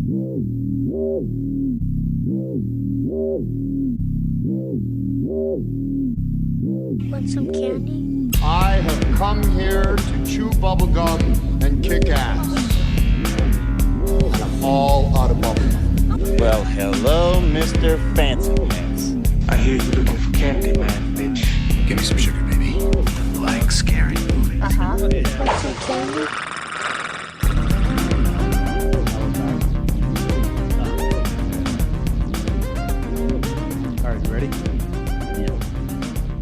Want some candy? I have come here to chew bubblegum and kick ass. I'm all out of bubblegum. Well, hello, Mr. Fancy Pants. I hear you looking for candy, man, bitch. Give me some sugar, baby. Like scary movies. Want some candy? All right, you ready?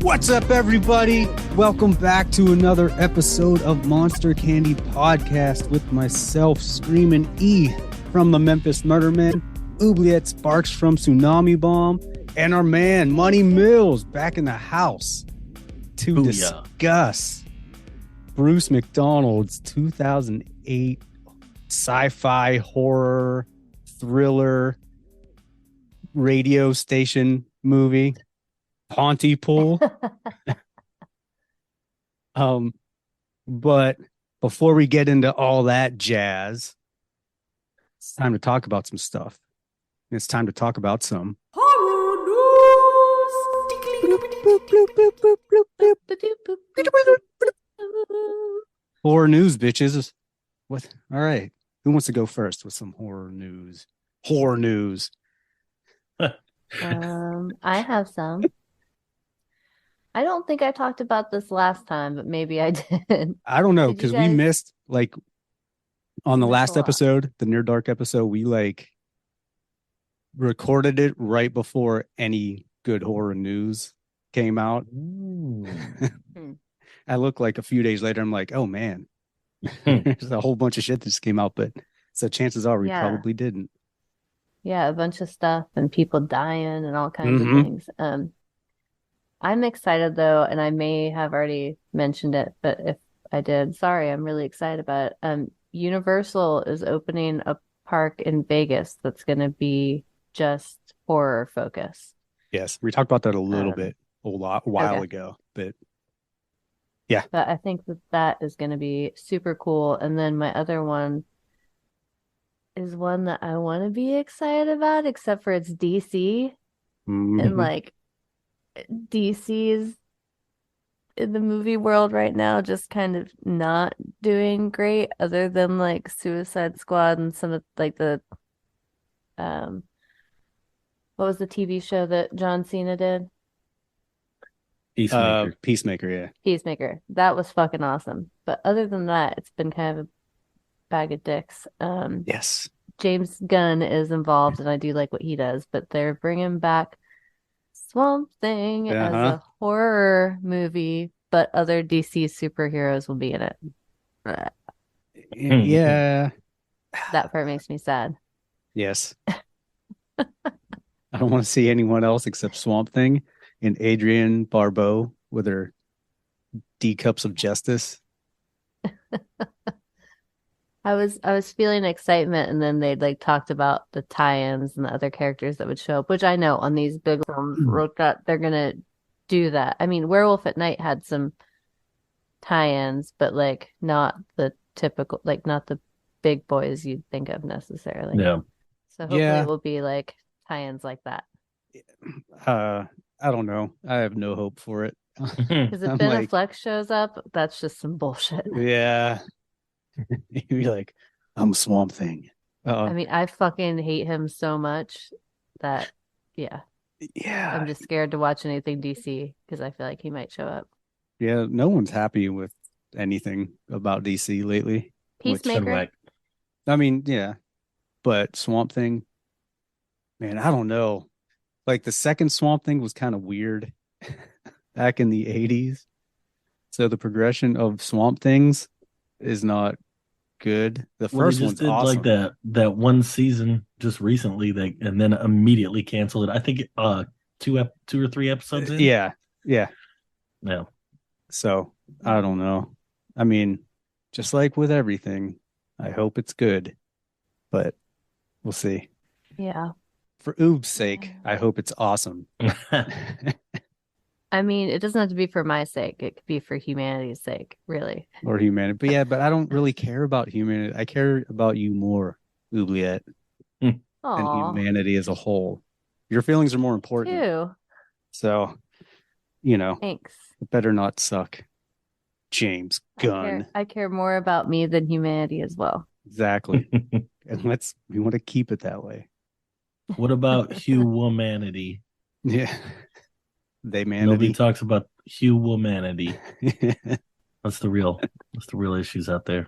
What's up, everybody? Welcome back to another episode of Monster Candy Podcast with myself, Screamin' E from the Memphis Murder Man, Oubliette Sparks from Tsunami Bomb, and our man, Money Mills, back in the house to discuss Bruce McDonald's 2008 sci-fi horror thriller radio station movie, Pontypool. But before we get into all that jazz, it's time to talk about some stuff. It's time to talk about some Horror horror news, bitches. What? All right. Who wants to go first with some horror news? Horror news. I have some. I don't think I talked about this last time, but maybe I did. I don't know, Did you because we guys- missed, like, on the Missed last a lot. episode, the Near Dark episode, we, like, recorded it right before any good horror news came out. I look like a few days later, I'm like, oh, man. There's a whole bunch of shit that just came out, but so chances are we Yeah. probably didn't. Yeah, a bunch of stuff and people dying and all kinds Mhm. of things. I'm excited though, and I may have already mentioned it, but if I did, sorry, I'm really excited about it. Universal is opening a park in Vegas that's going to be just horror focused. Yes, we talked about that a little bit a while Okay. ago, but But I think that is going to be super cool. And then my other one is one that I want to be excited about, except for it's DC. And mhm. like DC's in the movie world right now just kind of not doing great, other than like Suicide Squad and some of like the what was the TV show that John Cena did? Peacemaker, yeah. Peacemaker. That was fucking awesome. But other than that, it's been kind of a bag of dicks. Yes. James Gunn is involved, and I do like what he does, but they're bringing back Swamp Thing as Uh-huh. a horror movie, but other DC superheroes will be in it. Ugh, Yeah. that part makes me sad. Yes. I don't want to see anyone else except Swamp Thing and Adrienne Barbeau with her D cups of justice. I was feeling excitement, and then they'd like talked about the tie-ins and the other characters that would show up, which I know on these big films wrote that they're gonna do that. I mean, Werewolf at Night had some tie-ins, but like not the typical, like not the big boys you'd think of necessarily. Yeah. So hopefully Yeah. it will be like tie-ins like that. I don't know. I have no hope for it. Because if I'm Ben like, Affleck shows up, that's just some bullshit. yeah. You'd be like, I'm Swamp Thing. I mean, I fucking hate him so much that, yeah, Yeah. I'm just scared to watch anything DC because I feel like he might show up. Yeah. No one's happy with anything about DC lately. Peacemaker. I mean, yeah. But Swamp Thing, man, I don't know. Like the second Swamp Thing was kind of weird back in the 80s. So the progression of Swamp Things is not good. The Well, first they one's just did awesome. like that one season just recently, and then immediately canceled it. I think two or three episodes in. Yeah. Yeah. So I don't know. I mean, just like with everything, I hope it's good, but we'll see. Yeah. For Oob's sake, I hope it's awesome. I mean, it doesn't have to be for my sake. It could be for humanity's sake, really. Or humanity. But yeah, but I don't really care about humanity. I care about you more, Oubliette. and Aw, humanity as a whole. Your feelings are more important. too. So, you know, Thanks. it better not suck. James Gunn. I care more about me than humanity as well. Exactly. And we want to keep it that way. What about humanity? Yeah. They Nobody manity. talks about humanity. That's the real issues out there.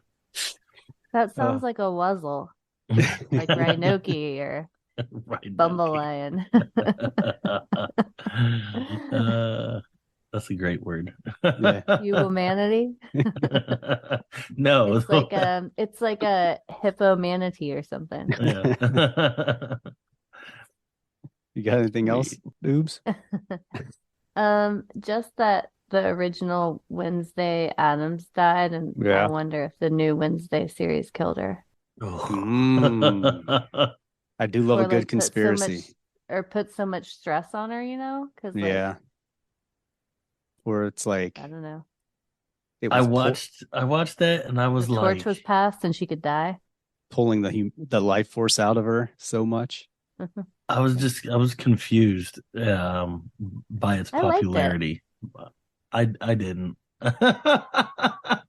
That sounds like a wuzzle, like Rhinoki or Right. Bumbleion. That's a great word. Yeah. Humanity. No. It's like a hippo manatee or something. Yeah. You got anything else, Boobs? Just that the original Wednesday Addams died, and Yeah. I wonder if the new Wednesday series killed her. I do love Or, a good like, conspiracy. Put so much stress on her, because Yeah. Where it's like I don't know. it I was watched that and I was The like, torch was passed and she could die. pulling the life force out of her so much. I was confused by its I liked it. popularity. I didn't. I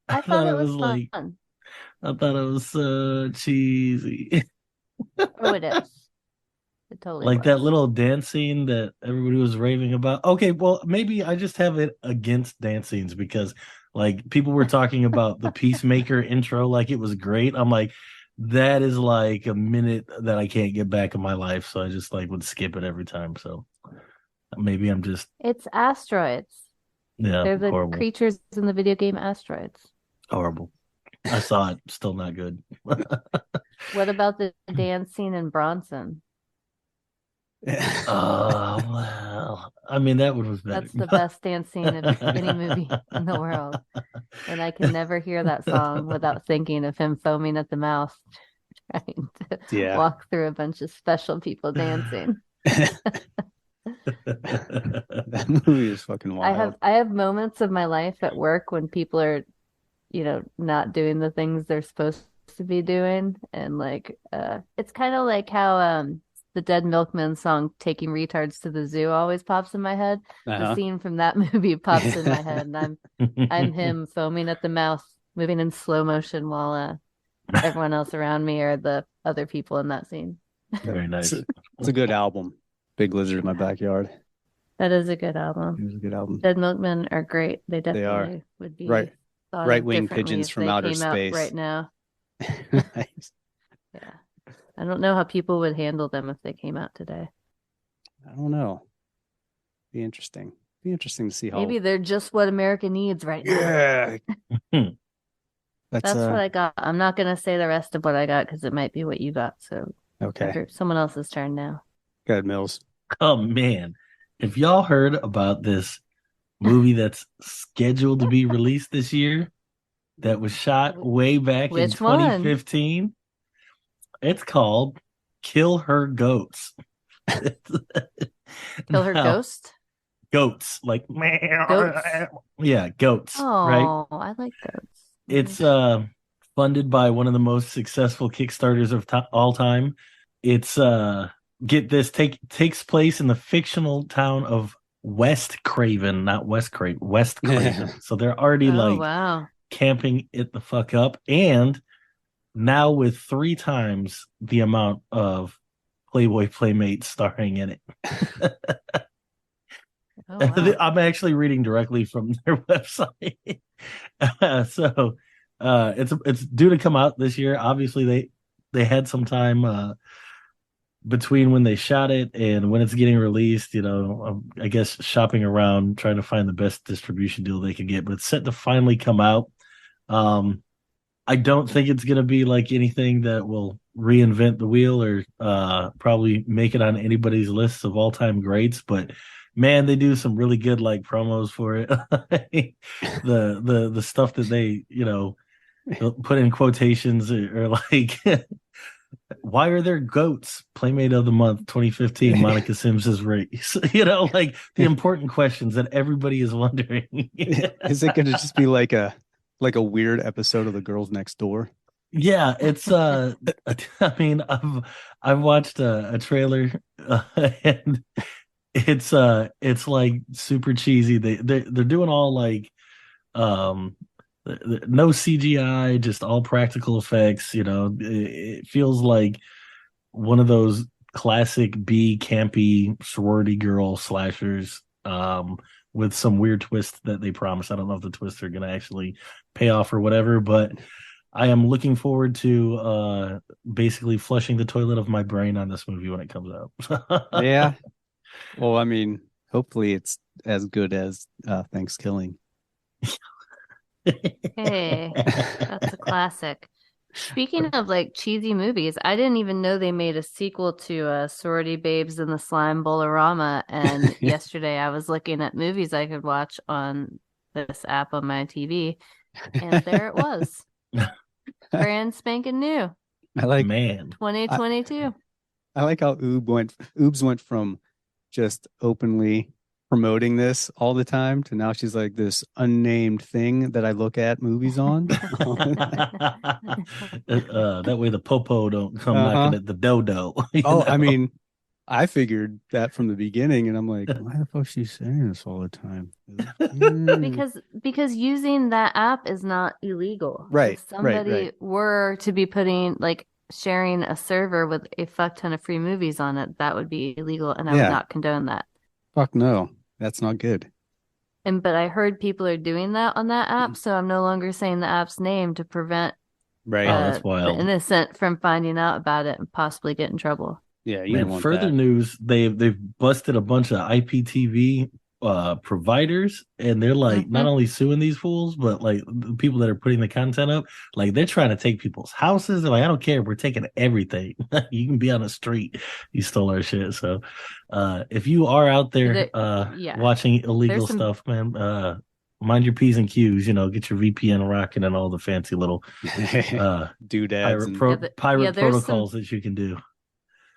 thought it was like fun. I thought it was so cheesy. Oh, it is. It totally Like was. that little dance scene that everybody was raving about. Okay, well, maybe I just have it against dance scenes because like people were talking about the Peacemaker intro like it was great. I'm like, that is like a minute that I can't get back in my life. So I just like would skip it every time. So maybe I'm just It's asteroids. They're the horrible. creatures in the video game Asteroids. Horrible. I saw it. Still not good. What about the dance scene in Bronson? Oh, well. I mean, that one was better. That's the best dance scene of any movie in the world. And I can never hear that song without thinking of him foaming at the mouth, trying to walk through a bunch of special people dancing. That movie is fucking wild. I have moments of my life at work when people are, not doing the things they're supposed to be doing. And like, it's kind of like how the Dead Milkmen song "Taking Retards to the Zoo" always pops in my head. The scene from that movie pops in my head, and I'm him foaming at the mouth, moving in slow motion while everyone else around me are the other people in that scene. Very nice. It's a good album. Big Lizard in My Backyard. That is a good album. It was a good album. Dead Milkmen are great. They definitely would be right-wing pigeons from outer space right now. Nice. Yeah. I don't know how people would handle them if they came out today. I don't know. Be interesting. Be interesting to see how. Maybe they're just what America needs right now. Yeah. That's what I got. I'm not gonna say the rest of what I got because it might be what you got. So okay, someone else's turn now. Go ahead, Mills. Oh man, if y'all heard about this movie that's scheduled to be released this year, that was shot way back in 2015. It's called Kill Her Goats. Kill Her Ghost? Goats. Like goats? Yeah, goats. Oh, right? I like goats. It's funded by one of the most successful Kickstarters of all time. It's get this takes place in the fictional town of West Craven, not West Craven, West Craven. So they're already camping it the fuck up, and now with 3 times the amount of Playboy Playmates starring in it. Oh, wow. I'm actually reading directly from their website. So it's due to come out this year. Obviously they had some time between when they shot it and when it's getting released, I guess shopping around trying to find the best distribution deal they can get, but it's set to finally come out. I don't think it's going to be like anything that will reinvent the wheel or probably make it on anybody's lists of all-time greats, but man, they do some really good like promos for it. the stuff that they, put in quotations or like why are there goats? Playmate of the Month 2015, Monica Sims' race. Like the important questions that everybody is wondering. Is it going to just be like a weird episode of The Girls Next Door? Yeah, it's I mean, I've watched a trailer and it's like super cheesy. They're doing all like um no CGI, just all practical effects, it feels like one of those classic B campy sorority girl slashers with some weird twist that they promise. I don't know if the twists are gonna actually pay off or whatever, but I am looking forward to basically flushing the toilet of my brain on this movie when it comes out. Yeah. Well, I mean, hopefully it's as good as Thanksgiving. Hey, that's a classic. Speaking of like cheesy movies, I didn't even know they made a sequel to Sorority Babes in the Slime Bolorama. And yesterday I was looking at movies I could watch on this app on my TV, and there it was. Brand spanking new, I like Man. 2022. I like how Oobs went from just openly promoting this all the time to now she's like this unnamed thing that I look at movies on. That way the popo don't come Uh-huh. knocking at the dodo. Oh, I mean, I figured that from the beginning, and I'm like, why the fuck is she saying this all the time? Because using that app is not illegal. Right, If somebody right. were to be putting like sharing a server with a fuck ton of free movies on it, that would be illegal, and I would Yeah. not condone that. Fuck no, that's not good. But I heard people are doing that on that app, so I'm no longer saying the app's name to prevent Right. Oh, that's the wild. innocent from finding out about it and possibly get in trouble. Yeah, you Man, don't want further that. news, they've busted a bunch of IPTV providers, and they're like not only suing these fools, but like the people that are putting the content up, like they're trying to take people's houses. They're like, I don't care, we're taking everything. You can be on the street. You stole our shit. So if you are out there Yeah. watching illegal There's some- stuff, man, mind your P's and Q's, get your VPN rocking and all the fancy little Doodads. pirate there's protocols that you can do.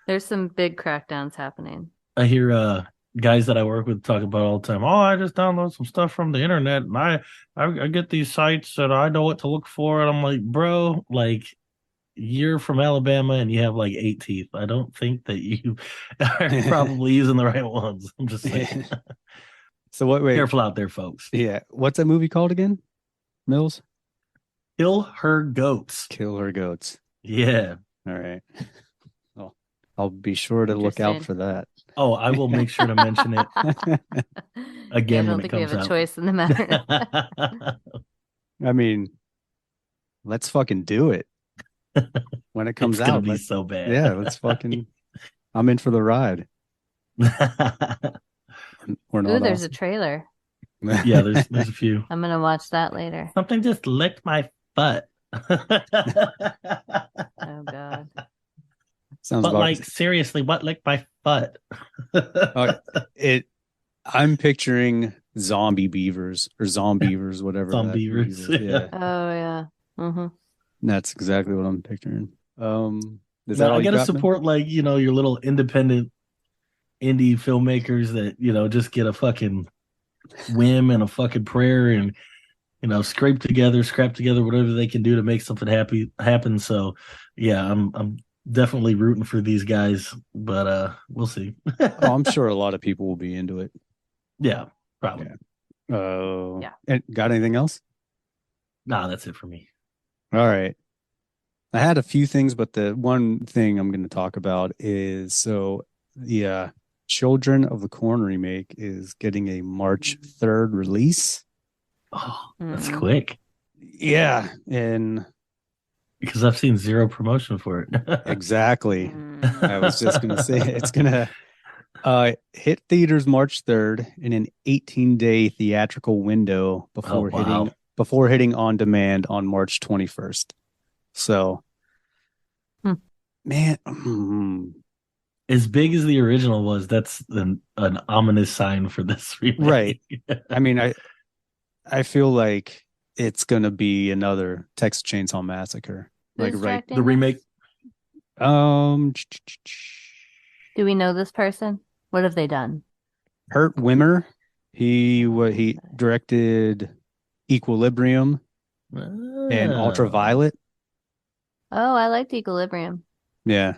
There's some big crackdowns happening. I hear guys that I work with talk about all the time. Oh, I just download some stuff from the internet, and I get these sites that I know what to look for. And I'm like, bro, like you're from Alabama and you have like 8 teeth. I don't think that you are probably using the right ones. I'm just saying. So wait. Careful out there, folks. Yeah. What's that movie called again? Mills? Kill her goats. Kill her goats. Yeah. All right. Well, I'll be sure to look out for that. Oh, I will make sure to mention it again I don't when think it we comes have a out. choice in the matter. I mean, let's fucking do it. When it comes It's gonna out, be so bad. Yeah, let's fucking. I'm in for the ride. We're not. Ooh, there's a trailer. Yeah, there's a few. I'm gonna watch that later. Something just licked my butt. Oh god. Sounds But about like seriously, what licked my butt? I'm picturing zombie beavers or zombievers, whatever. Zombievers. Yeah, Oh yeah. Mm-hmm. that's exactly what I'm picturing. Is Now, that all I you gotta got, man? support like your little independent indie filmmakers that just get a fucking whim and a fucking prayer and scrap together whatever they can do to make something happen. So yeah, I'm definitely rooting for these guys, but we'll see. Oh, I'm sure a lot of people will be into it. Yeah, probably. Yeah. And got anything else? Nah, that's it for me. All right. I had a few things, but the one thing I'm going to talk about is the Children of the Corn remake is getting a March 3rd release. Oh, that's quick. Yeah, and because I've seen zero promotion for it. Exactly. I was just going to say it's going to hit theaters March 3rd in an 18-day theatrical window before hitting on demand on March 21st. So, man, as big as the original was, that's an ominous sign for this remake. Right. I mean, I feel like it's going to be another Texas Chainsaw Massacre. Who's Like, right. The remake. Do we know this person? What have they done? Hurt Wimmer. He directed Equilibrium and Ultraviolet. Oh, I liked Equilibrium. Yeah.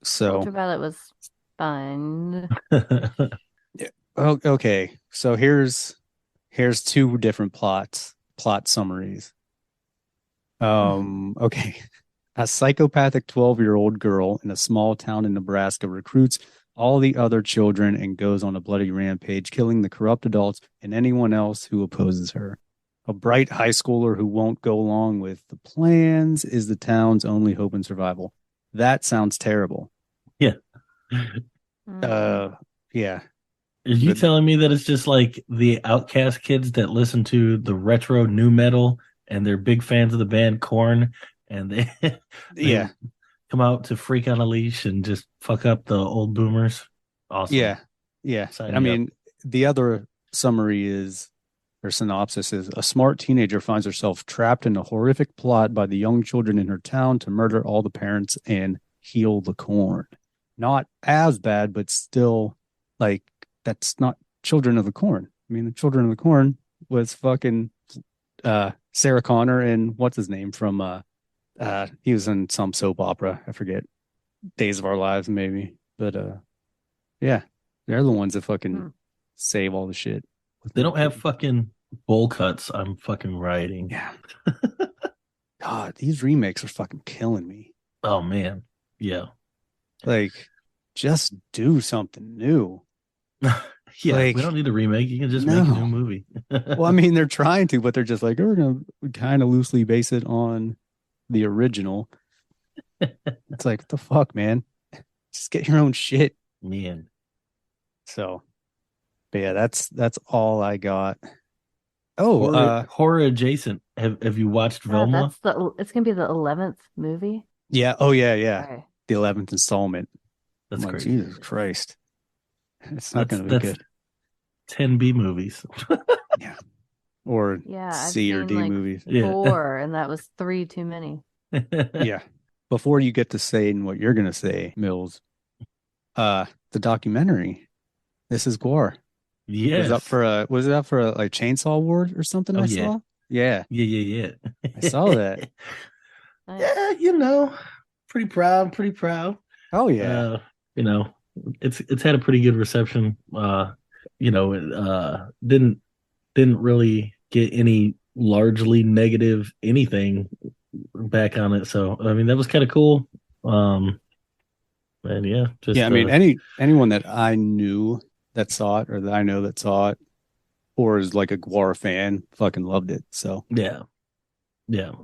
So Ultraviolet was fun. okay. So here's two different plot summaries. Okay. A psychopathic 12-year-old girl in a small town in Nebraska recruits all the other children and goes on a bloody rampage, killing the corrupt adults and anyone else who opposes her. A bright high schooler who won't go along with the plans is the town's only hope and survival. That sounds terrible. Yeah. Mm. Yeah. Are you But- telling me that it's just like the outcast kids that listen to the retro new metal and they're big fans of the band Korn and they Yeah. come out to Freak on a Leash and just fuck up the old boomers? Awesome. Yeah. Yeah. Sign I me mean, the other summary is, or synopsis is, a smart teenager finds herself trapped in a horrific plot by the young children in her town to murder all the parents and heal the corn. Not as bad, but still, like, that's not Children of the Corn. I mean, the Children of the Corn was fucking Sarah Connor and what's his name from he was in some soap opera. I forget. Days of Our Lives, maybe. But yeah, they're the ones that fucking save all the shit. They don't have fucking bowl cuts. I'm fucking rioting. Yeah. God, these remakes are fucking killing me. Oh man. Yeah. Like, just do something new. Yeah. Like, we don't need a remake. You can just make a no. new movie. Well, I mean, they're trying to, but they're just like, we're gonna kind of loosely base it on the original. It's like, what the fuck, man? Just get your own shit. Man. So, but yeah, that's all I got. Oh, Horror adjacent. Have you watched Oh, Velma? it's gonna be the 11th movie. yeah. Oh, yeah. Okay. The 11th installment. That's I'm like, crazy. Jesus Christ. It's not going to be That's good. 10B movies. Or Yeah, I've C or seen D like movies. Yeah. 4, and that was 3 too many. Yeah. Before you get to saying what you're going to say, Mills, the documentary, This is Gore. Yes. Was it up for a like Chainsaw Award or something? Oh, I yeah. saw. Yeah, Yeah. I saw that. Nice. Yeah, pretty proud. Oh yeah. It's had a pretty good reception. Didn't really get any largely negative anything back on it. So I mean that was kind of cool. And yeah, just Yeah, I mean anyone that I knew that saw it or that I know that saw it or is like a Guar fan fucking loved it. So yeah.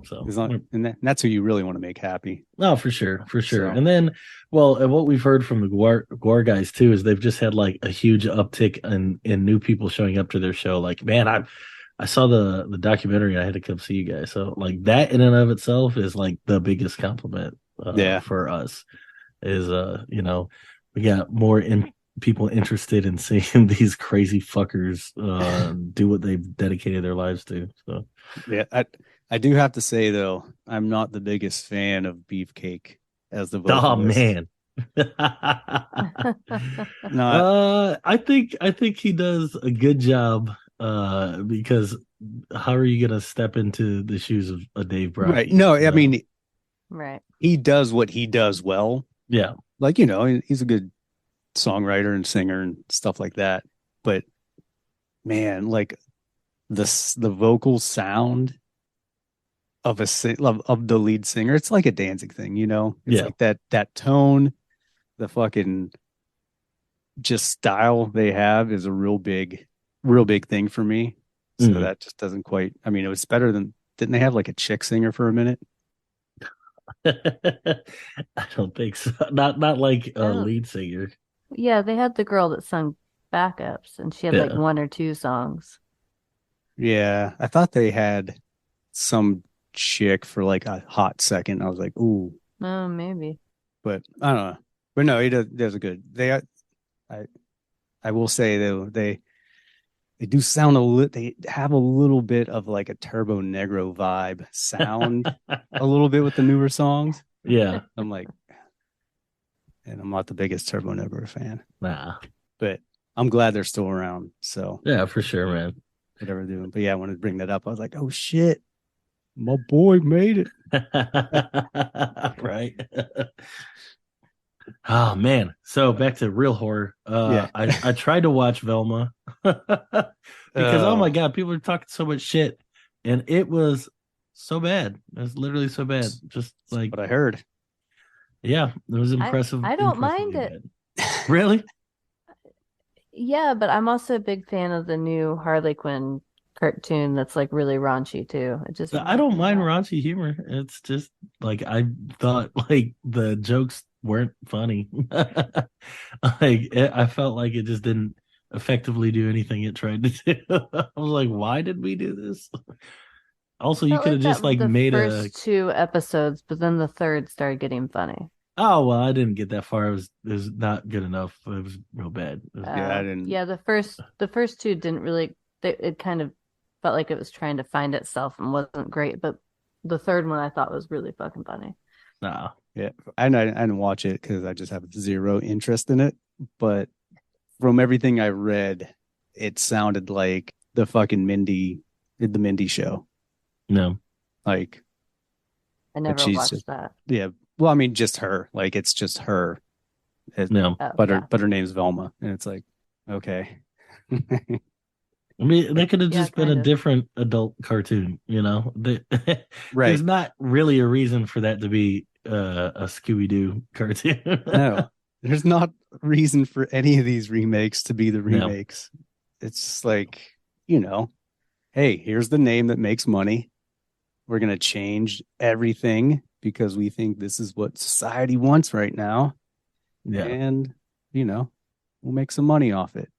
So and that's who you really want to make happy. no, for sure. So- And then, and what we've heard from the Guar guys too is they've just had like a huge uptick in new people showing up to their show. Like, man, I saw the documentary. I had to come see you guys. So like that in and of itself is like the biggest compliment. For us is we got more people interested in seeing these crazy fuckers do what they've dedicated their lives to. So Yeah, I do have to say though, I'm not the biggest fan of Beefcake as the vocalist. oh man. No, I think he does a good job because how are you gonna step into the shoes of a Dave Brown? right. No, I mean Right. he does what he does well. Yeah. Like, he's a good songwriter and singer and stuff like that. But man, like the vocal sound of of the lead singer, it's like a Danzig thing, It's like that tone, the fucking just style they have is a real big thing for me. So Mhm. that just doesn't quite. I mean, it was better than. Didn't they have like a chick singer for a minute? I don't think so. Not like a Oh. lead singer. Yeah, they had the girl that sung backups, and she had like Yeah. 1 or 2 songs. Yeah, I thought they had some chick for like a hot second. I was like, ooh, Oh, maybe. but I don't know. But no, he does a good. I will say though they do sound they have a little bit of like a Turbo Negro vibe sound a little bit with the newer songs. Yeah. I'm like, and I'm not the biggest Turbo Negro fan, Nah. but I'm glad they're still around. So Yeah, for sure, man. whatever they're doing. But yeah, I wanted to bring that up. I was like, oh shit. My boy made it. Right. Oh man. So back to real horror. Yeah. I tried to watch Velma because oh my god, people are talking so much shit. And it was so bad. It was literally so bad. Just like what I heard. yeah, it was impressive. I don't mind impressively it. bad. Really? Yeah, but I'm also a big fan of the new Harley Quinn cartoon that's like really raunchy too. It just I don't mind raunchy humor. It's just like I thought like the jokes weren't funny. I felt like it just didn't effectively do anything it tried to do. I was like, why did we do this? Also, you Felt could have like just that like the made first two episodes, but then the third started getting funny. Oh well, I didn't get that far. It was not good enough. It was real bad. It was, Yeah, I didn't. Yeah, the first two didn't really. It kind of felt like it was trying to find itself and wasn't great. But the third one I thought was really fucking funny. nah. Yeah, I didn't watch it because I just have zero interest in it. But from everything I read, it sounded like the fucking the Mindy show. No. Like, I never she's watched just- that. yeah. Well, I mean, just her. Like, it's just her. No. Oh, But yeah. her name's Velma, and it's like, okay. I mean, that could have Yeah, just been kind a of. different adult cartoon, you know? Right. There's not really a reason for that to be a Scooby-Doo cartoon. No, there's not reason for any of these remakes to be the No. remakes. It's just like, hey, here's the name that makes money. We're going to change everything because we think this is what society wants right now. Yeah. And, we'll make some money off it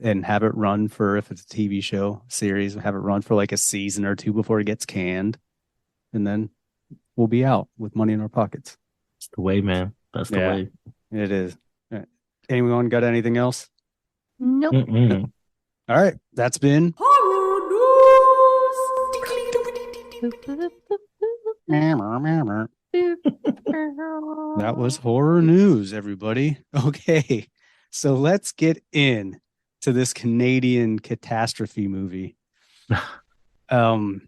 and have it run for, if it's a TV show series, have it run for like a season or two before it gets canned. And then we'll be out with money in our pockets. It's the way, man. That's the Yeah. way. It is. All right. Anyone got anything else? Nope. Mm-mm. All right. That's been that was horror news, everybody. Okay. So let's get in to this Canadian catastrophe movie. Oh.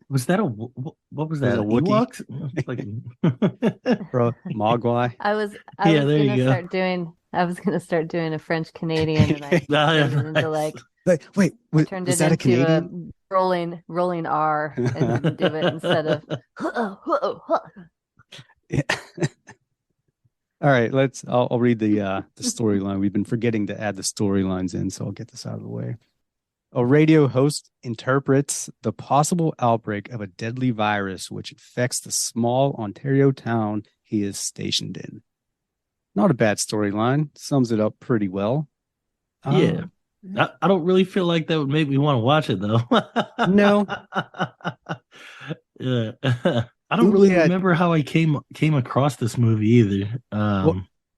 Was that what was that? a Wookiee. Ewoks? Like, Bro, Mogwai. I was Yeah, there you gonna start doing a French Canadian, and I turned it into like Wait, turned is it that a into Canadian? a rolling R and didn't do it instead of Yeah. All right, I'll read the storyline. We've been forgetting to add the storylines in, so I'll get this out of the way. A radio host interprets the possible outbreak of a deadly virus which affects the small Ontario town he is stationed in. Not a bad storyline. Sums it up pretty well. yeah. I don't really feel like that would make me want to watch it though. No. Yeah. I don't really Oubliette- remember how I came across this movie either.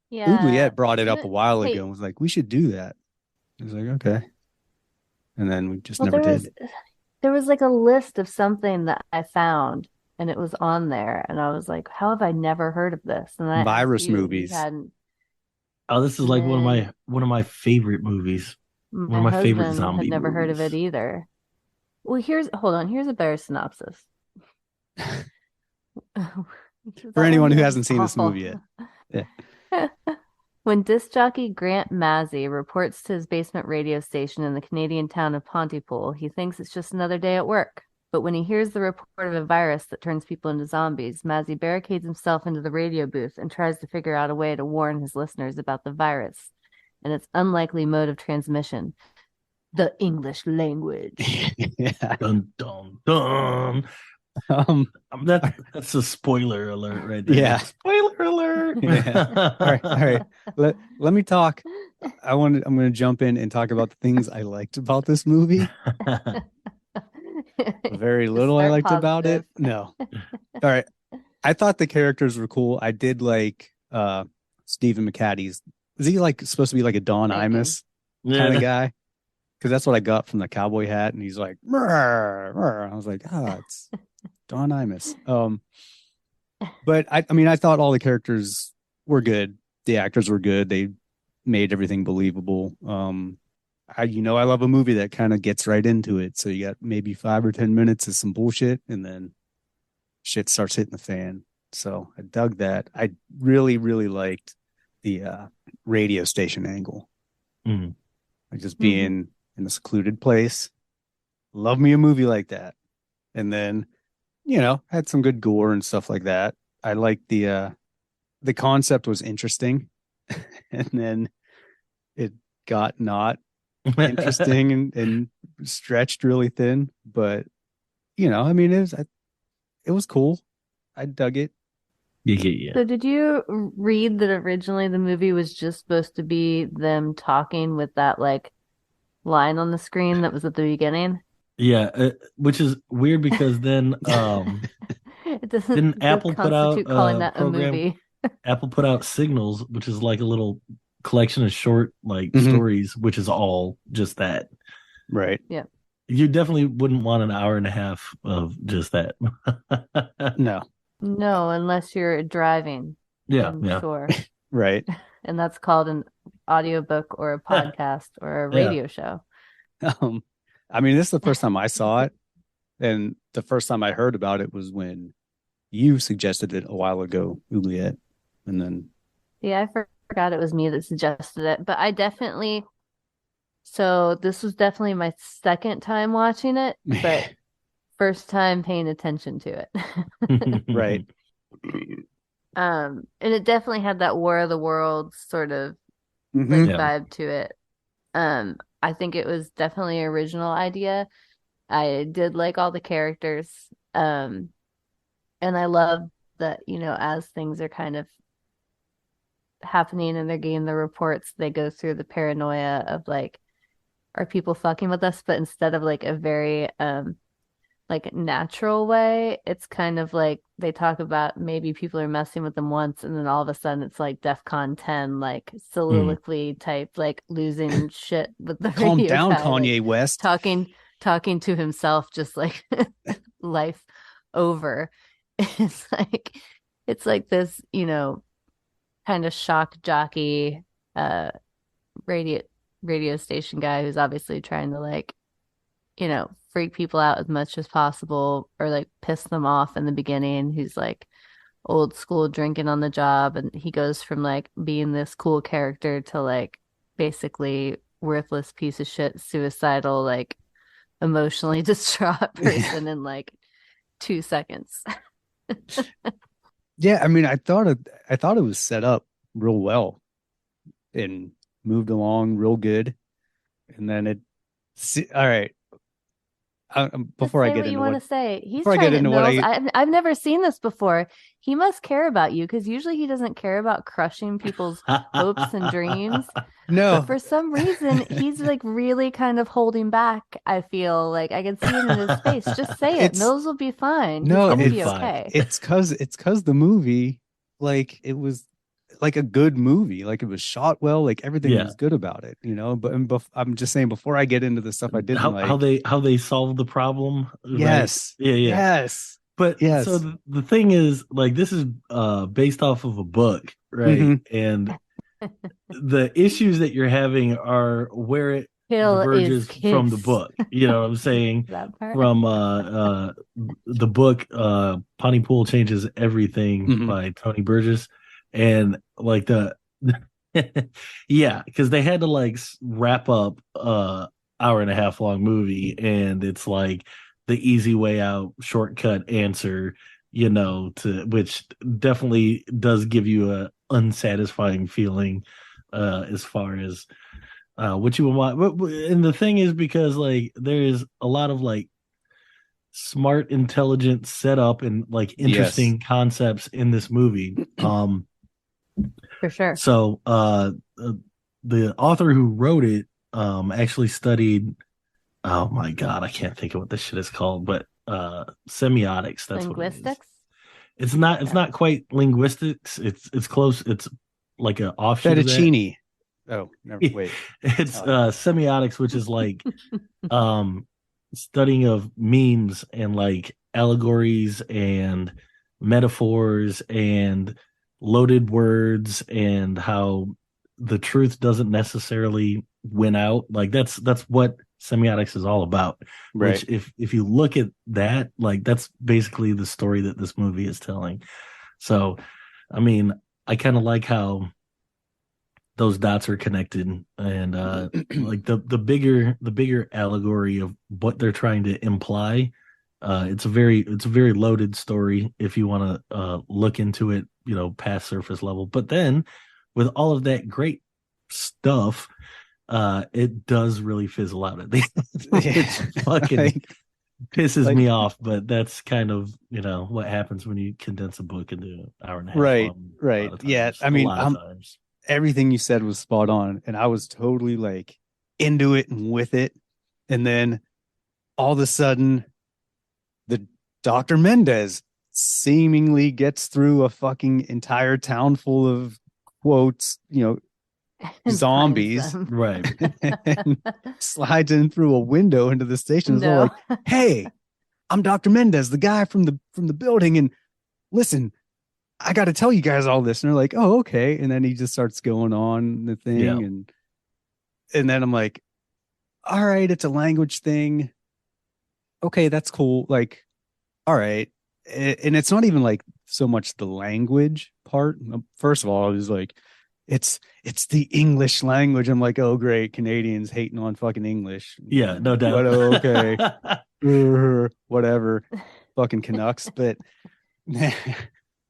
yeah. Oubliette brought it up a Isn't while hey, ago and was like, we should do that. I was like, okay. And then we just well, never there did. there was like a list of something that I found, and it was on there, and I was like, how have I never heard of this? And I asked Virus you, and you movies. hadn't. Oh, this is like one of my favorite movies. My One of my favorite husband zombie had never heard of it movies. either. Well, here's a better synopsis. For anyone who hasn't seen this movie yet. When disc jockey Grant Mazzy reports to his basement radio station in the Canadian town of Pontypool, he thinks it's just another day at work. But when he hears the report of a virus that turns people into zombies, Mazzy barricades himself into the radio booth and tries to figure out a way to warn his listeners about the virus and its unlikely mode of transmission, the English language. Yeah. Dun dun dun. That's a spoiler alert right there. Yeah. Spoiler alert. Yeah. All right. Let me talk. I'm going to jump in and talk about the things I liked about this movie. Very little I start liked about it. positive. No. All right. I thought the characters were cool. I did like Stephen McCaddy's. Is he like supposed to be like a Don Thank Imus kind of guy? Because that's what I got from the cowboy hat, and he's like, "Rrr, rrr." I was like, it's Don Imus. But I mean, I thought all the characters were good. The actors were good. They made everything believable. I love a movie that kind of gets right into it. So you got maybe 5 or 10 minutes of some bullshit, and then shit starts hitting the fan. So I dug that. I really, really liked the radio station angle. Mhm. Like just being in a secluded place. Love me a movie like that. And then, had some good gore and stuff like that. I liked the concept was interesting. And then it got not interesting and stretched really thin. But, I mean, it was cool. I dug it. Yeah. So did you read that originally the movie was just supposed to be them talking with that like line on the screen that was at the beginning? Yeah, which is weird because then It doesn't didn't Apple put out constitute calling a that a program? movie. Apple put out Signals, which is like a little collection of short Mhm. stories, which is all just that. Right. You definitely wouldn't want an hour and a half of just that. No. No, unless you're driving. Yeah, I'm yeah. sure. Right. And that's called an audiobook or a podcast or a Yeah. radio show. I mean, this is the first time I saw it, and the first time I heard about it was when you suggested it a while ago, Juliet, and then Yeah, I forgot it was me that suggested it, but I definitely. So this was definitely my second time watching it, but first time paying attention to it. right. And it definitely had that War of the Worlds sort of Mhm. like Yeah. vibe to it. I think it was definitely an original idea. I did like all the characters. And I love that, as things are kind of happening and they're getting the reports, they go through the paranoia of like, are people fucking with us? But instead of like a very like natural way, it's kind of like they talk about maybe people are messing with them once, and then all of a sudden it's like DEFCON 10, like soliloquy type, like losing shit with the Calm radio down, guy, Kanye like, West. talking to himself, just like life over. It's like this, kind of shock jockey radio station guy who's obviously trying to like, freak people out as much as possible or like piss them off in the beginning, who's like old school drinking on the job, and he goes from like being this cool character to like basically worthless piece of shit, suicidal, like emotionally distraught person in like 2 seconds. Yeah, I mean, I thought it was set up real well and moved along real good, and then all right. Before I get into want what to say, he's before I trying get to into what Mills. I've never seen this before. He must care about you because usually he doesn't care about crushing people's hopes and dreams. no, But for some reason, he's like really kind of holding back. I feel like I can see it in his face. Just say it. Mills will be fine. No, He's gonna it's be fine. okay. it's because the movie, like, it was like a good movie, like it was shot well, like everything Yeah. was good about it, but I'm just saying, before I get into the stuff I didn't like, how they solved the problem. Right? yes, Yeah. yes, But yes. so the thing is, like, this is based off of a book, right? Mhm. And the issues that you're having are where it Hill diverges is kissed. from the book. You know what I'm saying? That part. From the book Pontypool Changes Everything Mhm. by Tony Burgess, and like yeah, because they had to like wrap up hour and a half long movie, and it's like the easy way out, shortcut answer, to which definitely does give you a unsatisfying feeling as far as what you would want. And the thing is, because like there is a lot of like smart, intelligent setup and like interesting concepts in this movie. For sure. So the author who wrote it actually studied, oh my god, I can't think of what this shit is called, but semiotics. That's Linguistics. what it is. It's not quite linguistics. It's close. It's like an offshoot of that. fettuccine. Oh, never, wait. It's semiotics, which is like studying of memes and like allegories and metaphors and loaded words, and how the truth doesn't necessarily win out. Like that's what semiotics is all about. Right. Which if you look at that, like that's basically the story that this movie is telling. So, I mean, I kind of like how those dots are connected, and like the bigger allegory of what they're trying to imply. It's a very loaded story if you want to look into it, past surface level. But then with all of that great stuff, it does really fizzle out at the end. It's fucking pisses me off, but that's kind of what happens when you condense a book into an hour and a half. Right. Yeah, I mean, everything you said was spot on, and I was totally like into it and with it. And then all of a sudden, the Dr. Mendez seemingly gets through a fucking entire town full of quotes, zombies, right? And slides in through a window into the station. It's all like, "Hey, I'm Dr. Mendez, the guy from the building, and listen, I got to tell you guys all this." And they're like, "Oh, okay." And then he just starts going on the thing, and then I'm like, "All right, it's a language thing. Okay, that's cool. Like, all right." And it's not even like so much the language part. First of all, I was like, it's the English language. I'm like, oh great, Canadians hating on fucking English. Yeah, no doubt. But okay. Whatever. Fucking Canucks. But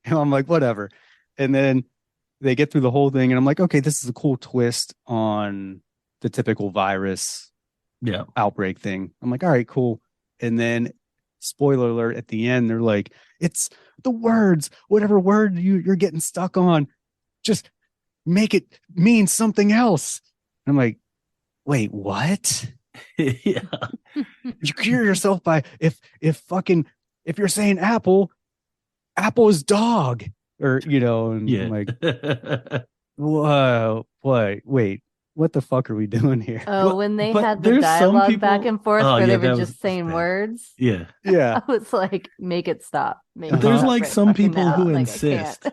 I'm like, whatever. And then they get through the whole thing, and I'm like, okay, this is a cool twist on the typical virus outbreak thing. I'm like, all right, cool. And then spoiler alert, at the end, they're like, it's the words, whatever word you're getting stuck on, just make it mean something else. And I'm like, wait, what? Yeah. You cure yourself by if you're saying apple is dog, or and I'm like, whoa, wait, what the fuck are we doing here? Oh, when they had the dialogue back and forth where they were just saying words. Yeah. I was like, make it stop. There's like some people who insist.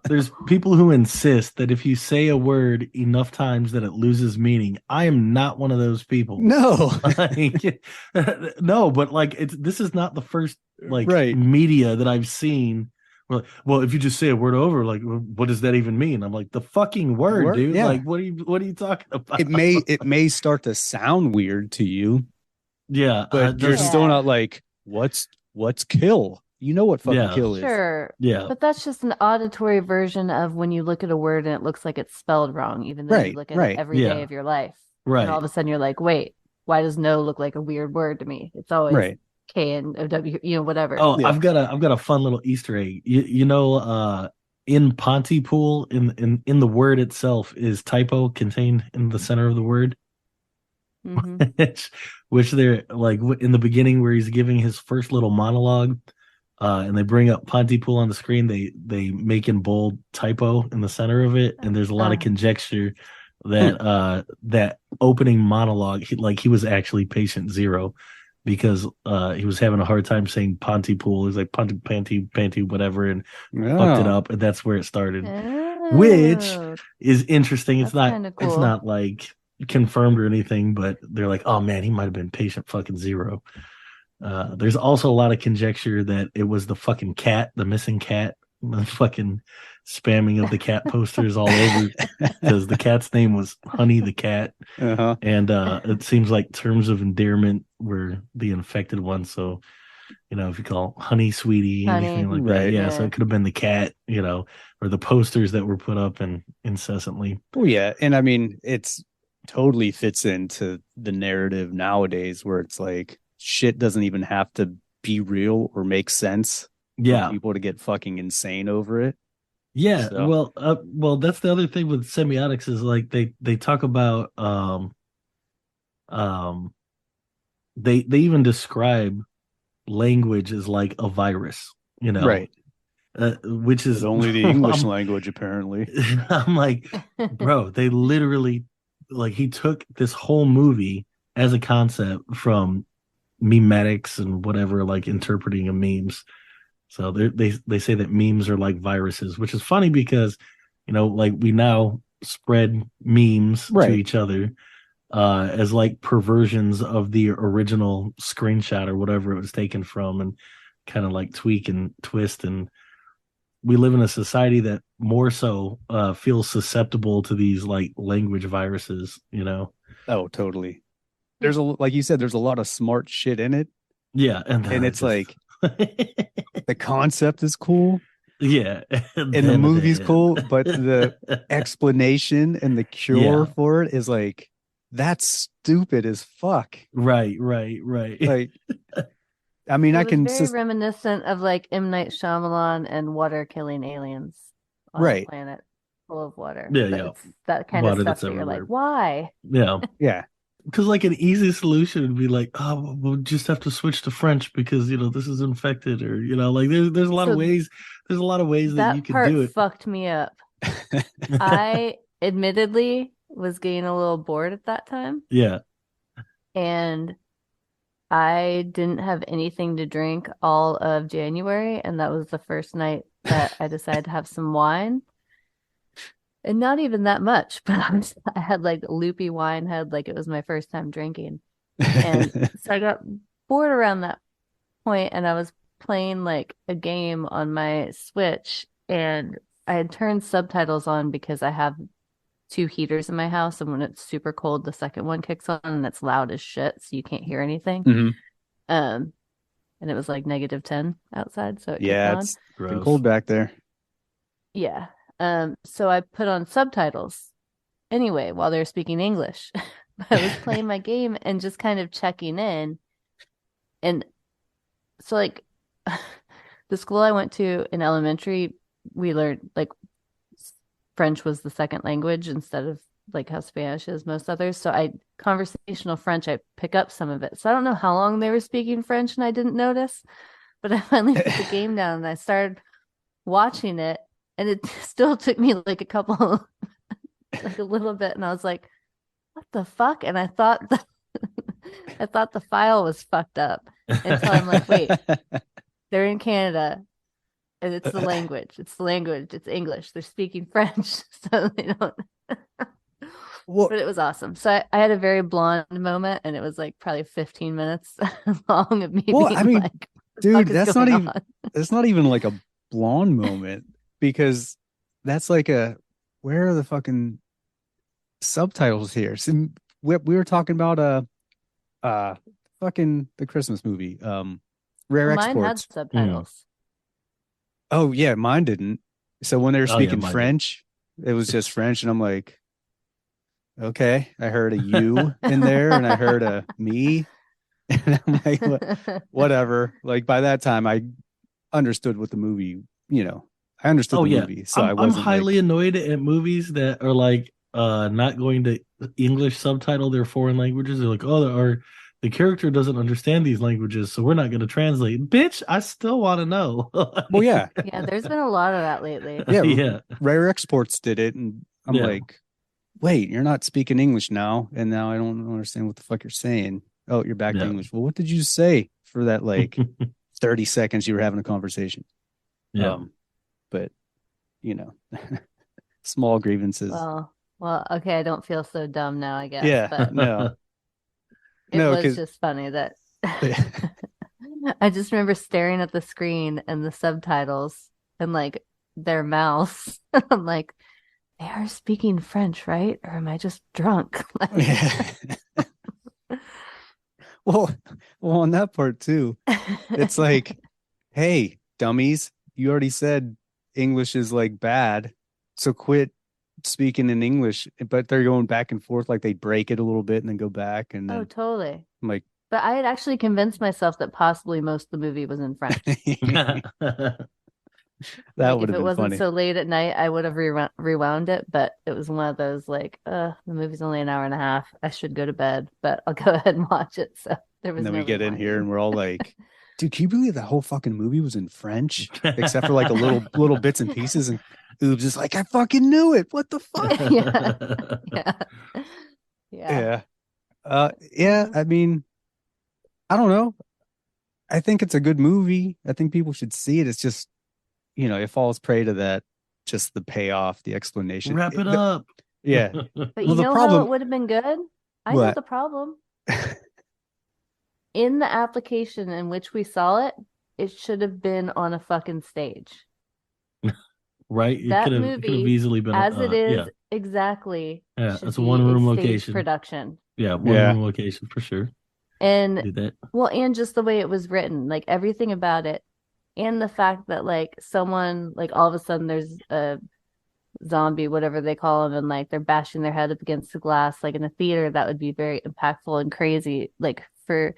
There's people who insist that if you say a word enough times that it loses meaning. I am not one of those people. No. No, but like this is not the first media that I've seen. Well, if you just say a word over, like, what does that even mean? I'm like, the fucking word, dude. Yeah. Like, what are you talking about? It may start to sound weird to you. Yeah, but you're still not like, what's kill? You know what fucking kill is. Sure. Yeah. But that's just an auditory version of when you look at a word and it looks like it's spelled wrong, even though you look at it every day of your life. Right. And all of a sudden you're like, wait, why does no look like a weird word to me? It's always K and W, whatever. Oh, yeah. I've got a fun little Easter egg. In Pontypool, in the word itself is typo contained in the center of the word. Mm-hmm. which they're like in the beginning where he's giving his first little monologue, and they bring up Pontypool on the screen. They make in bold typo in the center of it, and there's a lot of conjecture that that opening monologue, he was actually patient zero. Because he was having a hard time saying Pontypool. He's like Panty, whatever, and fucked it up, and that's where it started. Which is interesting. It's not cool. It's not like confirmed or anything, but they're like, oh man, he might have been patient fucking zero. There's also a lot of conjecture that it was the fucking cat, the missing cat, the fucking spamming of the cat posters all over, because the cat's name was Honey the cat, and it seems like terms of endearment were the infected one. So if you call Honey Sweetie, anything like that, so it could have been the cat, or the posters that were put up and incessantly. Oh yeah, and I mean it's totally fits into the narrative nowadays where it's like shit doesn't even have to be real or make sense. For people to get fucking insane over it. Yeah, so. Well, that's the other thing with semiotics is like they talk about they even describe language as like a virus, right? Which is only the English language apparently. I'm like, bro, they literally he took this whole movie as a concept from memetics and whatever, like interpreting of memes. So they say that memes are like viruses, which is funny because, we now spread memes Right. to each other as like perversions of the original screenshot or whatever it was taken from, and kind of like tweak and twist. And we live in a society that more so feels susceptible to these like language viruses, you know? Oh, totally. There's like you said, there's a lot of smart shit in it, Yeah. and it's like the concept is cool yeah. and the movie's cool, but the explanation and the cure Yeah. for it is like, that's stupid as fuck. Right. Like, I mean, It I was can very reminiscent of like M. Night Shyamalan and water killing aliens on Right. a planet full of water. Yeah, But yeah. it's that kind Water of that's stuff that you're everywhere. like, why? Yeah. yeah. Because like an easy solution would be like, oh, we'll just have to switch to French because this is infected, or like there's a lot of So ways. There's a lot of ways that That you can part do it. fucked me up. I admittedly was getting a little bored at that time, Yeah. and I didn't have anything to drink all of January, and that was the first night that I decided to have some wine. And not even that much, but I had like a loopy wine head, like it was my first time drinking. And so I got bored around that point, and I was playing like a game on my Switch, and I had turned subtitles on because I have 2 heaters in my house, and when it's super cold, the second one kicks on and it's loud as shit, so you can't hear anything. Mhm. And it was like -10 outside, so it kicked Yeah, on. it's been Gross. cold back there. Yeah. So I put on subtitles anyway while they were speaking English. I was playing my game and just kind of checking in. And so like the school I went to in elementary, we learned like French was the second language instead of like how Spanish is most others. So conversational French, I pick up some of it. So I don't know how long they were speaking French and I didn't notice, but I finally put the game down and I started watching it. And it still took me like like a little bit, and I was like, "What the fuck?" And I thought I thought the file was fucked up until I'm like, "Wait, they're in Canada, and it's the language. It's the language. It's English. They're speaking French, so they don't." Well, But it was awesome. So I had a very blonde moment, and it was like probably 15 minutes long of me Well, being I mean, like, "What the dude, fuck is that's going not even on?" that's not even like a blonde moment, because that's like where are the fucking subtitles here? So we were talking about fucking the Christmas movie, Rare Mine had Exports. subtitles. Oh yeah, mine didn't. So when they were Oh, yeah, speaking mine did. French, it was just French, and I'm like, okay, I heard a you in there, and I heard a me, and I'm like, whatever. Like by that time, I understood what the movie, I understood Oh the yeah. movie, so I'm I wasn't highly like, annoyed at movies that are like not going to English subtitle their foreign languages. They're like, oh, the character doesn't understand these languages, so we're not going to translate. Bitch, I still want to know. well, yeah, Yeah, there's been a lot of that lately. yeah, Yeah. Rare Exports did it, and I'm Yeah. like, wait, you're not speaking English now, and now I don't understand what the fuck you're saying. Oh, you're back to Yeah. English. Well, what did you say for that like 30 seconds you were having a conversation? Yeah. But small grievances. Well, okay, I don't feel so dumb now, I guess. Yeah, But no, it no, was 'cause- just funny that I just remember staring at the screen and the subtitles and like their mouths. I'm like, they are speaking French, right? Or am I just drunk? well, on that part too, it's like, hey, dummies, you already said English is like bad, so quit speaking in English. But they're going back and forth, like they break it a little bit and then go back, and Oh, then totally. I'm like, But I had actually convinced myself that possibly most of the movie was in French. that Like, would if have it been wasn't funny. so late at night, I would have rewound it. But it was one of those like, the movie's only an hour and a half. I should go to bed, but I'll go ahead and watch it. So there was And then no we get in here rewinding. and we're all like, dude, can you believe that whole fucking movie was in French? Except for like a little bits and pieces. And Oobs is like, I fucking knew it. What the fuck? Yeah. Yeah. I mean, I don't know. I think it's a good movie. I think people should see it. It's just, it falls prey to that, just the payoff, the explanation. Wrap it up. Yeah. But Well, you the know how problem- it would have been good? I know What? the problem. In the application in which we saw it, it should have been on a fucking stage. Right? It That could have movie, easily been as it is, yeah. exactly, Yeah, should it's a be one-room stage location. production. Yeah, one Yeah. room location for sure. Do And that. well, and just the way it was written, like everything about it, and the fact that like someone, like all of a sudden there's a zombie, whatever they call them, and like they're bashing their head up against the glass, like in a theater, that would be very impactful and crazy, like for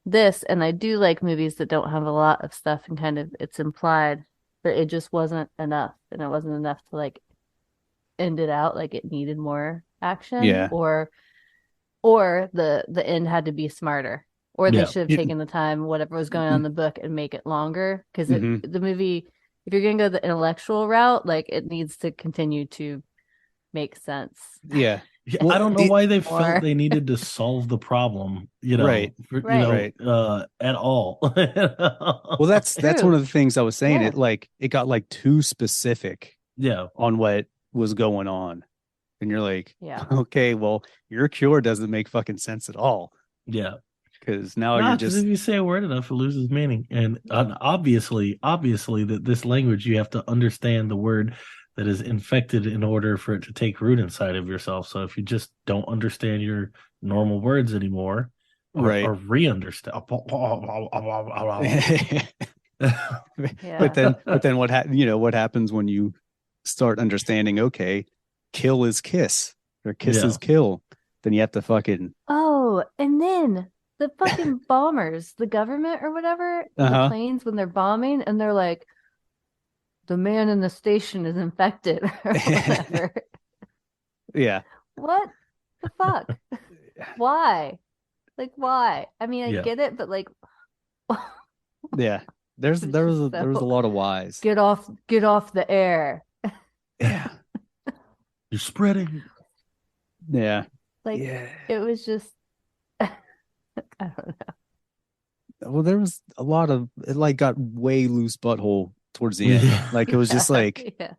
this. And I do like movies that don't have a lot of stuff and kind of it's implied, but it just wasn't enough, and it wasn't enough to like end it out. Like it needed more action, Yeah. or the end had to be smarter, or they Yeah. should have Yeah. taken the time, whatever was going on in the book, and make it longer, because Mhm. the movie, if you're gonna go the intellectual route, like it needs to continue to make sense. Yeah. Yeah, Well, I don't know why they Or- felt they needed to solve the problem, Right. Right. at all. Well, that's True. one of the things I was saying. Yeah. It got like too specific yeah, on what was going on. And you're like, Yeah. okay, well, your cure doesn't make fucking sense at all. yeah. Because now Nah, you're 'cause just if you say a word enough, it loses meaning. And obviously, that this language, you have to understand the word that is infected in order for it to take root inside of yourself. So if you just don't understand your normal words anymore, Right. or re-understand, Yeah. but then what happens when you start understanding, okay, kill is kiss or kiss Yeah. is kill, then you have to fucking Oh, and then the fucking bombers, the government or whatever, Uh-huh. the planes, when they're bombing, and they're like, the man in the station is infected or whatever. yeah. What the fuck? Why? Like, why? I mean, I Yeah. get it, but like, Yeah. There was a lot of whys. get off the air. Yeah. You're spreading. Yeah. Like, Yeah. it was just, I don't know. Well, there was a lot of it, like got way loose butthole towards the end. Yeah. Like it was just like Yeah.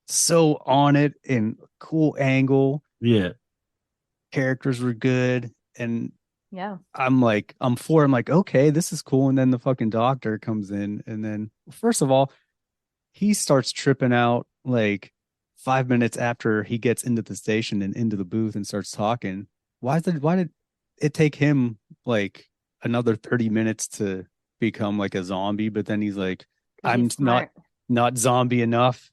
so on it and cool angle. Yeah. Characters were good. And Yeah. I'm like, I'm like, okay, this is cool. And then the fucking doctor comes in. And then, first of all, he starts tripping out like 5 minutes after he gets into the station and into the booth and starts talking. Why did it take him like another 30 minutes to become like a zombie? But then he's like, 'Cause I'm he's smart. not zombie enough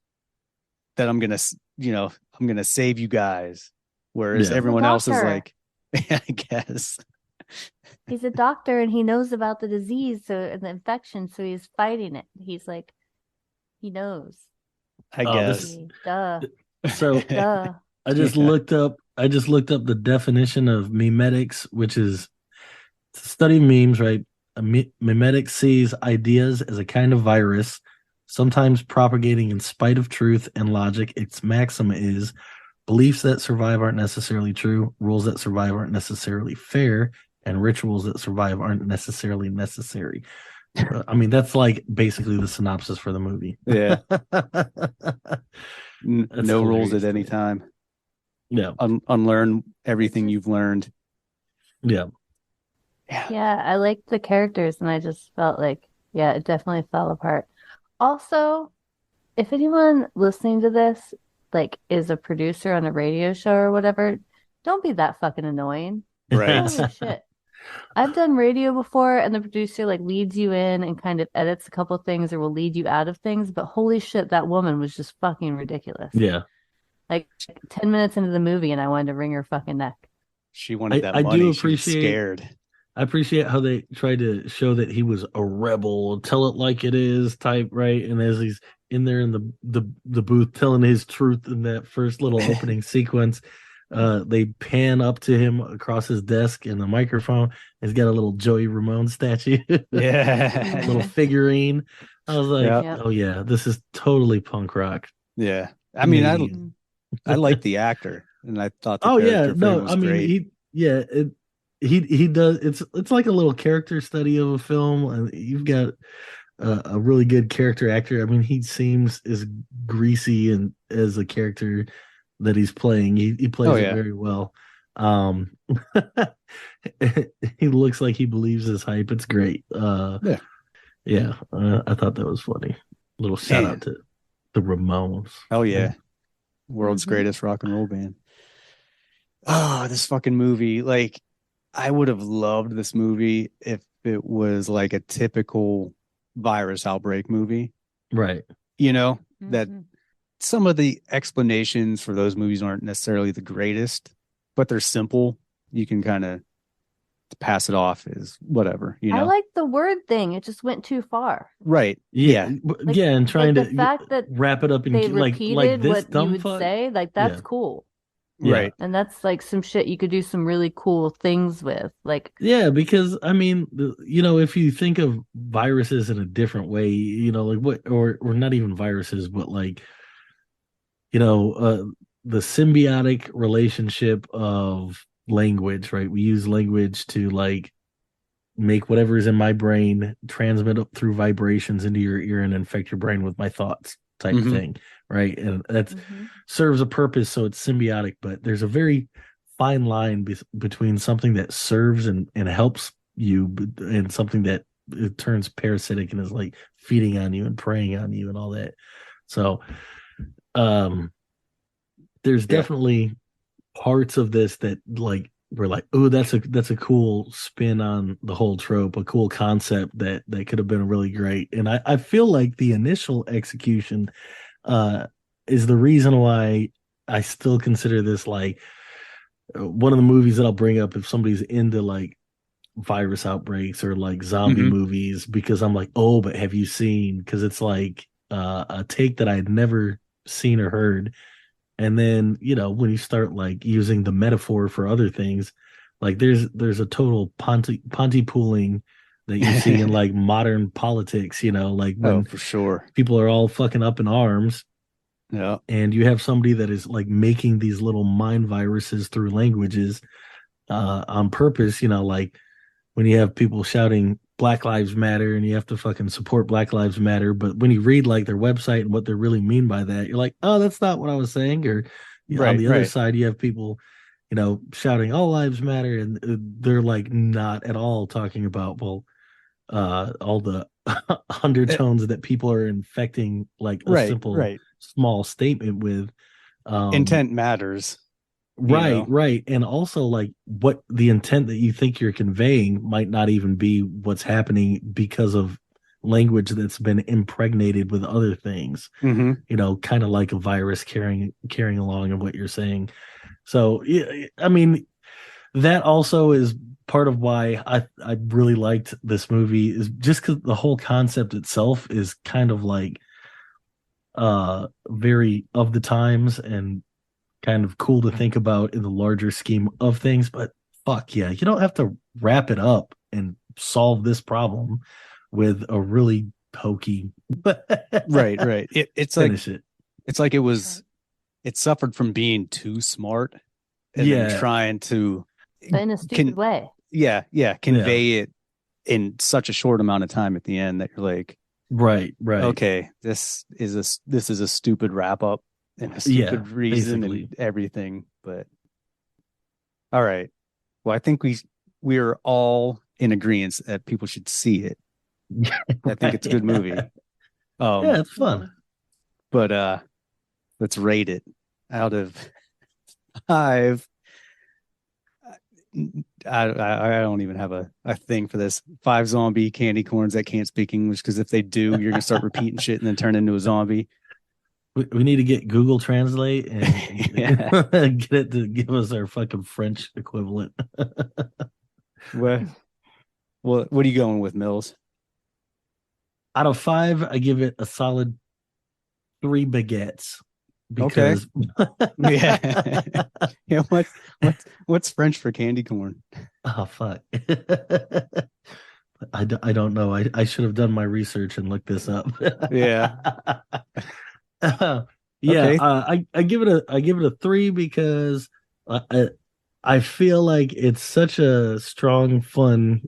that I'm gonna save you guys. Whereas Yeah. everyone else is Doctor. like, I guess. He's a doctor and he knows about the disease, so the infection, so he's fighting it. He's like, he knows. I Oh, guess. Duh. So Duh. I just Yeah. looked up the definition of memetics, which is to study memes, right? A memetic sees ideas as a kind of virus, sometimes propagating in spite of truth and logic. Its maxim is beliefs that survive aren't necessarily true, rules that survive aren't necessarily fair, and rituals that survive aren't necessarily necessary. I mean, that's like basically the synopsis for the movie. Yeah. That's No rules hilarious at any to me. time. Yeah. Unlearn everything you've learned. Yeah. Yeah, I liked the characters and I just felt like, yeah, it definitely fell apart. Also, if anyone listening to this, like, is a producer on a radio show or whatever, don't be that fucking annoying. Right. Holy shit. I've done radio before and the producer like leads you in and kind of edits a couple things or will lead you out of things, but holy shit, that woman was just fucking ridiculous. Yeah. Like 10 minutes into the movie and I wanted to wring her fucking neck. She wanted that I money. do She was appreciate- scared. I appreciate how they tried to show that he was a rebel, tell it like it is type, right? And as he's in there in the booth telling his truth in that first little opening sequence, they pan up to him across his desk and the microphone. He's got a little Joey Ramone statue, Yeah. little figurine. I was like, Yeah. oh yeah, this is totally punk rock. Yeah. I mean, Amazing. I like the actor and I thought the Oh yeah, character for him no, was I mean great. he does. It's like a little character study of a film, and you've got a really good character actor. I mean, he seems as greasy and as a character that he's playing. He plays Oh, it yeah. very well. He looks like he believes his hype. It's great. I thought that was funny. Little shout Man. out to the Ramones. Oh yeah, world's greatest rock and roll band. Oh, this fucking movie! Like, I would have loved this movie if it was like a typical virus outbreak movie. Right. You know, that some of the explanations for those movies aren't necessarily the greatest, but they're simple. You can kind of pass it off as whatever, you know. I like the word thing. It just went too far. Right. Yeah. Like- Yeah, and trying like to the fact that wrap it up in They like repeated this what you dumb would fuck. say. Like, that's Yeah. cool. Yeah. Right. And that's like some shit you could do some really cool things with. Like, Yeah, because I mean, if you think of viruses in a different way, like what, or not even viruses, but like, the symbiotic relationship of language, right? We use language to like make whatever is in my brain transmit up through vibrations into your ear and infect your brain with my thoughts type Mhm. thing, right? And that serves a purpose, so it's symbiotic, but there's a very fine line between something that serves and helps you and something that it turns parasitic and is like feeding on you and preying on you and all that. So there's definitely parts of this that like we're like, oh, that's a cool spin on the whole trope, a cool concept that could have been really great. And I feel like the initial execution is the reason why I still consider this like one of the movies that I'll bring up if somebody's into like virus outbreaks or like zombie movies, because I'm like, oh, but have you seen? Because it's like a take that I had never seen or heard. And then, when you start like using the metaphor for other things, like there's a total Pontypooling that you see in like modern politics, like when for sure. people are all fucking up in arms. Yeah. And you have somebody that is like making these little mind viruses through languages on purpose, like when you have people shouting Black Lives Matter and you have to fucking support Black Lives Matter. But when you read like their website and what they really mean by that, you're like, oh, that's not what I was saying. Or on the other side, you have people, shouting all lives matter. And they're like not at all talking about, well, all the undertones that people are infecting like a simple small statement with. Intent matters. Right. And also like what the intent that you think you're conveying might not even be what's happening because of language that's been impregnated with other things, kind of like a virus carrying along in what you're saying. So, I mean, that also is part of why I really liked this movie, is just because the whole concept itself is kind of like very of the times and kind of cool to think about in the larger scheme of things. But fuck yeah, you don't have to wrap it up and solve this problem with a really hokey right. It's finish like it. It's like it suffered from being too smart and then trying to but in a stupid way. Convey it in such a short amount of time at the end that you're like, right. Okay, this is a stupid wrap up and a stupid reason basically. And everything. But all right. Well, I think we're all in agreement that people should see it. I think it's a good movie. Yeah, it's fun. But let's rate it out of 5. I don't even have a thing for this. 5 zombie candy corns that can't speak English, because if they do, you're gonna start repeating shit and then turn into a zombie. We need to get Google Translate and get it to give us our fucking French equivalent. What are you going with, Mills? Out of 5, I give it a solid 3 baguettes. Because yeah. What's French for candy corn? Oh fuck. I don't know. I should have done my research and looked this up. Yeah. Okay. I give it a 3 because I feel like it's such a strong fun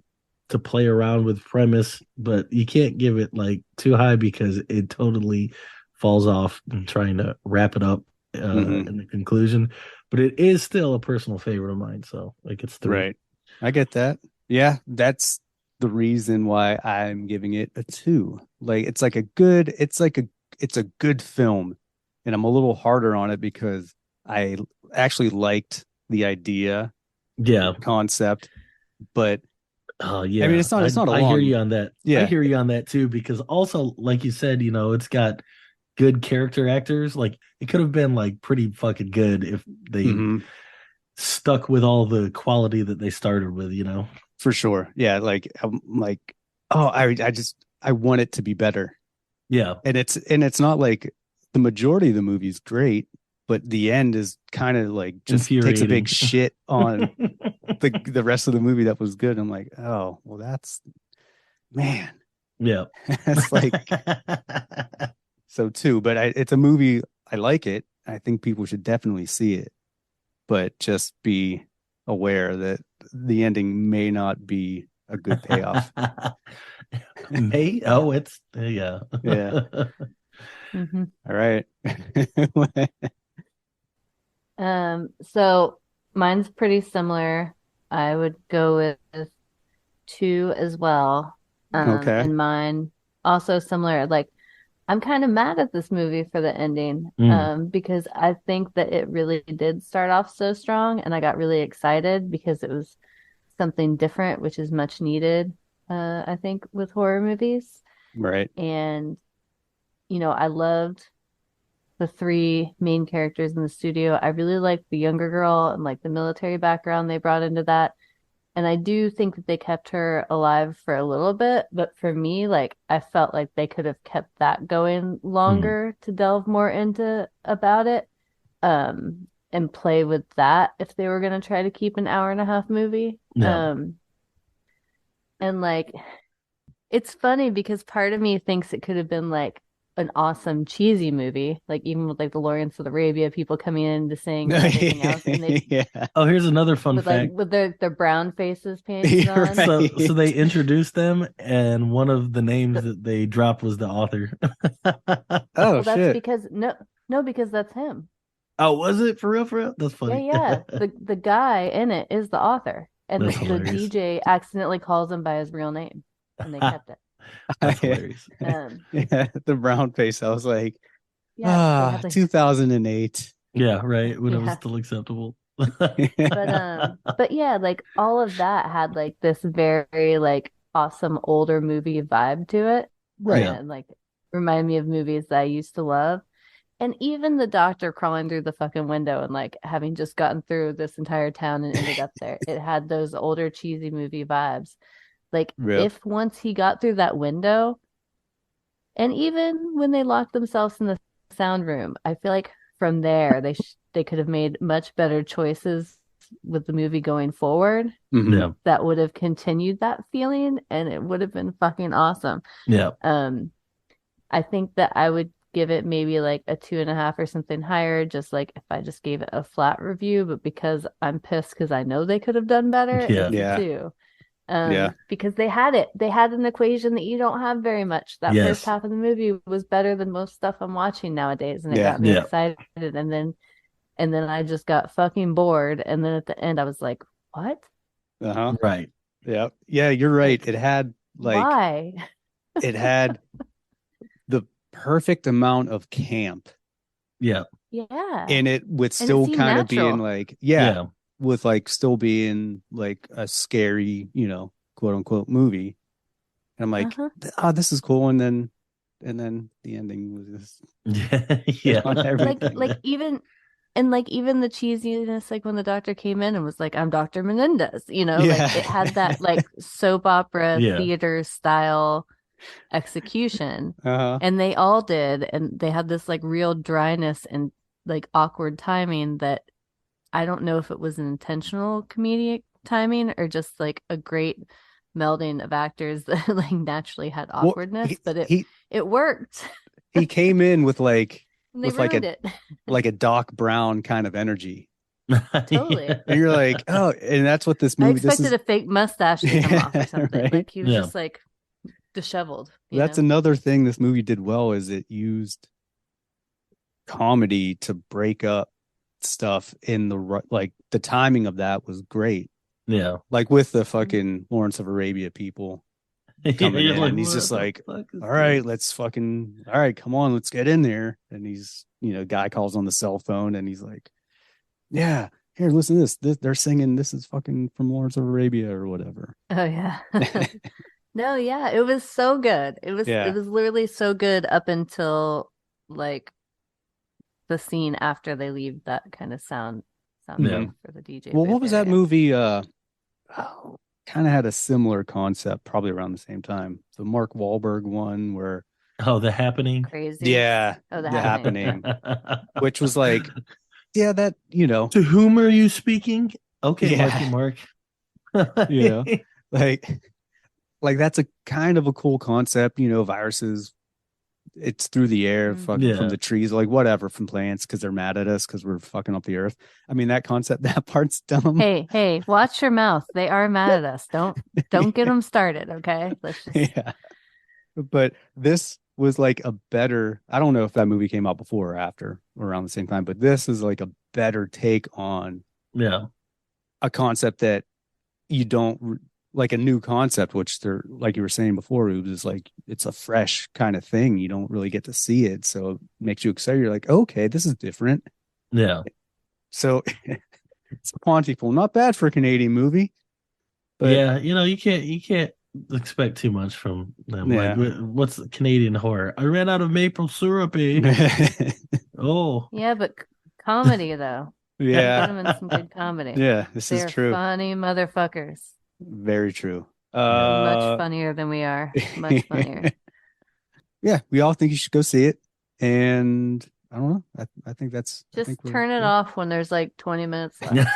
to play around with premise, but you can't give it like too high because it totally falls off and trying to wrap it up in the conclusion, but it is still a personal favorite of mine. So like it's 3. Right. I get that. Yeah, that's the reason why I'm giving it a 2. Like it's a good film, and I'm a little harder on it because I actually liked the idea, concept, but oh yeah. I mean it's not a I long. hear you on that. Yeah. I hear you on that too, because also like you said, it's got good character actors. Like it could have been like pretty fucking good if they stuck with all the quality that they started with, For sure. Yeah, like I'm like, oh, I want it to be better. Yeah. And it's not like the majority of the movie is great, but the end is kind of like just takes a big shit on the rest of the movie that was good. I'm like, oh, well, that's, man. Yeah. It's like, so too, but it's a movie. I like it. I think people should definitely see it, but just be aware that the ending may not be a good payoff. It's yeah. Mm-hmm. All right. So mine's pretty similar. I would go with 2 as well. Okay. And mine also similar. Like I'm kind of mad at this movie for the ending, because I think that it really did start off so strong, and I got really excited because it was something different, which is much needed, I think, with horror movies. Right. And, I loved the 3 main characters in the studio. I really liked the younger girl and like the military background they brought into that. And I do think that they kept her alive for a little bit, but for me, like I felt like they could have kept that going longer to delve more into about it, and play with that if they were going to try to keep an hour-and-a-half movie. Yeah. And like it's funny because part of me thinks it could have been like an awesome cheesy movie, like even with like the Lawrence of Arabia people coming in to sing and everything else, and they Oh, here's another fun with fact. like with their brown faces painted on. Right. So they introduced them, and one of the names that they dropped was the author. Oh, Well, that's shit. because because that's him. Oh, was it for real? For real? That's funny. Yeah. The guy in it is the author, and That's the hilarious. DJ accidentally calls him by his real name, and they kept it. That's hilarious. Yeah, the brown face. I was like, Yeah, they had, like, 2008. Yeah, right. When it was Yeah. still acceptable. But yeah, like all of that had like this very like awesome older movie vibe to it. Right. And like remind me of movies that I used to love. And even the doctor crawling through the fucking window and like having just gotten through this entire town and ended up there. It had those older cheesy movie vibes. Like if once he got through that window, and even when they locked themselves in the sound room, I feel like from there they could have made much better choices with the movie going forward. Yeah. That would have continued that feeling, and it would have been fucking awesome. Yeah. I think that I would give it maybe like a 2.5 or something higher, just like if I just gave it a flat review, but because I'm pissed because I know they could have done better, it's a 2. Because they had an equation that you don't have very much. That first half of the movie was better than most stuff I'm watching nowadays, and it got me excited, and then I just got fucking bored, and then at the end I was like, what? Right. Yeah. Yeah, you're right. It had like why? It had the perfect amount of camp. Yeah. Yeah. And it with still kind of being like, with like still being like a scary, quote unquote movie. And I'm like, oh, this is cool. And then the ending was just on everything. like even the cheesiness, like when the doctor came in and was like, I'm Dr. Menendez, like it had that like soap opera theater style execution. And they all did, and they had this like real dryness and like awkward timing that I don't know if it was an intentional comedic timing or just like a great melding of actors that like naturally had awkwardness, but it worked. He came in with like like a Doc Brown kind of energy. Totally. And you're like, oh, and that's what this movie. I expected a fake mustache to come off or something. Right? Like he was just like disheveled. That's another thing this movie did well, is it used comedy to break up stuff in like the timing of that was great. Yeah. Like with the fucking Lawrence of Arabia people coming You're in, like, and he's "What just the like, fuck is all right, this?" let's fucking, all right, come on, let's get in there. And he's, guy calls on the cell phone and he's like, yeah, here, listen to this. They're singing, this is fucking from Lawrence of Arabia or whatever. Oh yeah. No, yeah, it was so good. It was literally so good up until like the scene after they leave that kind of sound Yeah. for the DJ. Well, booth what was that area. movie? Kind of had a similar concept, probably around the same time. The Mark Wahlberg one where Oh, The Happening. Crazy. yeah, Oh, the The happening, which was like, yeah, that To whom are you speaking? Okay, Yeah. Mark. like that's a kind of a cool concept, viruses, it's through the air, fucking from the trees, like whatever, from plants, because they're mad at us because we're fucking up the earth. I mean, that concept, that part's dumb. Hey, watch your mouth. They are mad at us. Don't get them started, okay? Let's just... Yeah. But this was like a better, I don't know if that movie came out before or after or around the same time, but this is like a better take on a concept that you don't like, a new concept, which they're, like you were saying before, it was like, it's a fresh kind of thing. You don't really get to see it. So it makes you excited. You're like, okay, this is different. Yeah. So it's Pontypol, not bad for a Canadian movie. But yeah, you can't expect too much from them. Yeah. Like, what's Canadian horror? I ran out of maple syrup. Oh. Yeah, but comedy though. Yeah. Get them in some good comedy. Yeah, this They're is true. funny motherfuckers. Very true. Much funnier than we are. Much funnier. Yeah, we all think you should go see it, and I don't know. I think that's Just turn it off when there's like 20 minutes left.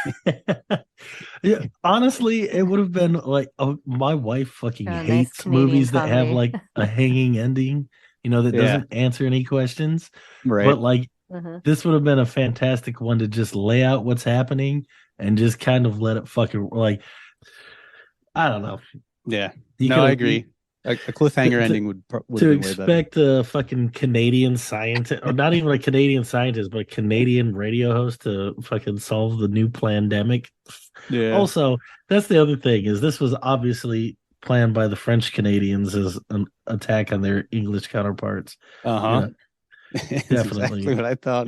Yeah, honestly, it would have been like, my wife fucking nice hates Canadian movies that have comedy. like a hanging ending, that doesn't answer any questions. Right. But like, this would have been a fantastic one to just lay out what's happening and just kind of let it fucking, like, I don't know. Yeah. I agree. A cliffhanger ending would to be way better. expect a fucking Canadian scientist, or not even a Canadian scientist, but a Canadian radio host to fucking solve the new pandemic. Yeah. Also, that's the other thing, is this was obviously planned by the French Canadians as an attack on their English counterparts. Definitely exactly what I thought.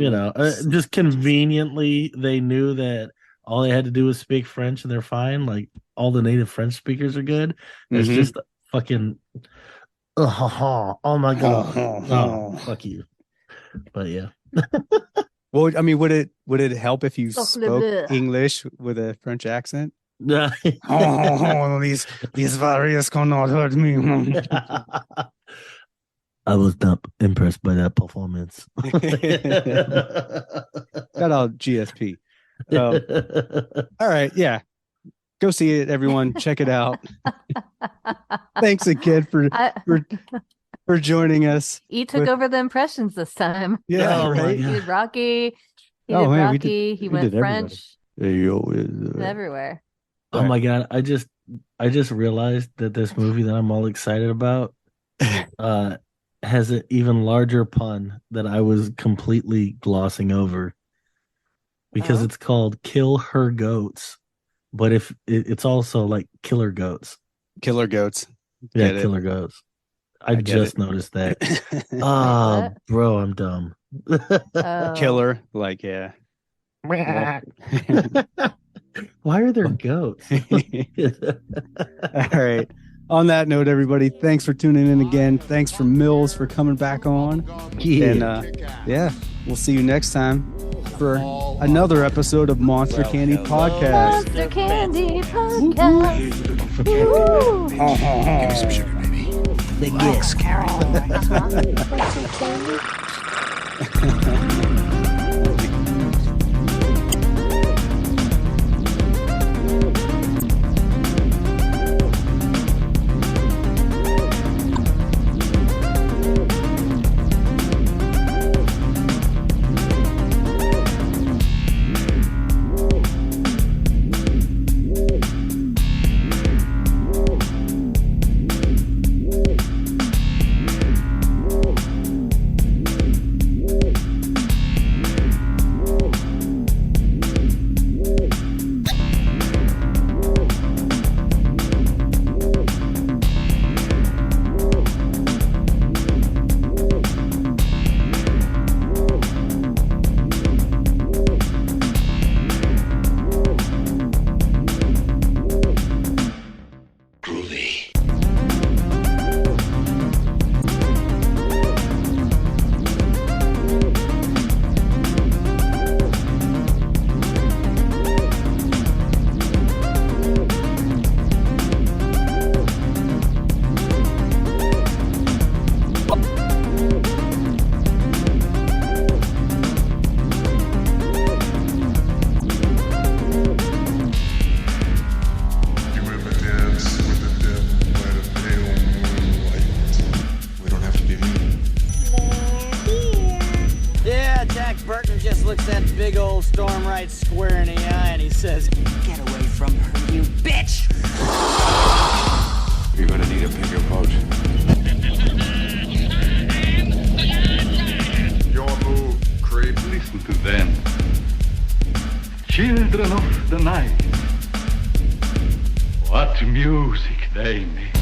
Just conveniently, they knew that all they had to do was speak French and they're fine. Like, all the native French speakers are good. It's just fucking, oh my god, fuck you. But yeah. Well, I mean, would it help if you spoke English with a French accent? These various cannot hurt me. I was not impressed by that performance. Got all GSP. All right, yeah. Go see it, everyone. Check it out. Thanks again for joining us. He took over the impressions this time. Yeah, right. He did Rocky. He went French. Everywhere. Oh my god! I just realized that this movie that I'm all excited about has an even larger pun that I was completely glossing over, because it's called "Kill Her Goats," but if it's also like "Killer Goats." Killer goats. Yeah, Killer Goats. I just noticed that. Oh, bro, I'm dumb. Killer, like, yeah. Why are there goats? All right. On that note, everybody, thanks for tuning in again. Thanks for Mills for coming back on. And we'll see you next time for another episode of Monster Candy Podcast. Monster Candy Podcast. Woo! Give me some sugar, baby. Like scary. Storm right square in the eye and he says, "Get away from her, you bitch!" You're gonna need a bigger boat. Your move, creep. Listen to them. Children of the night. What music they make.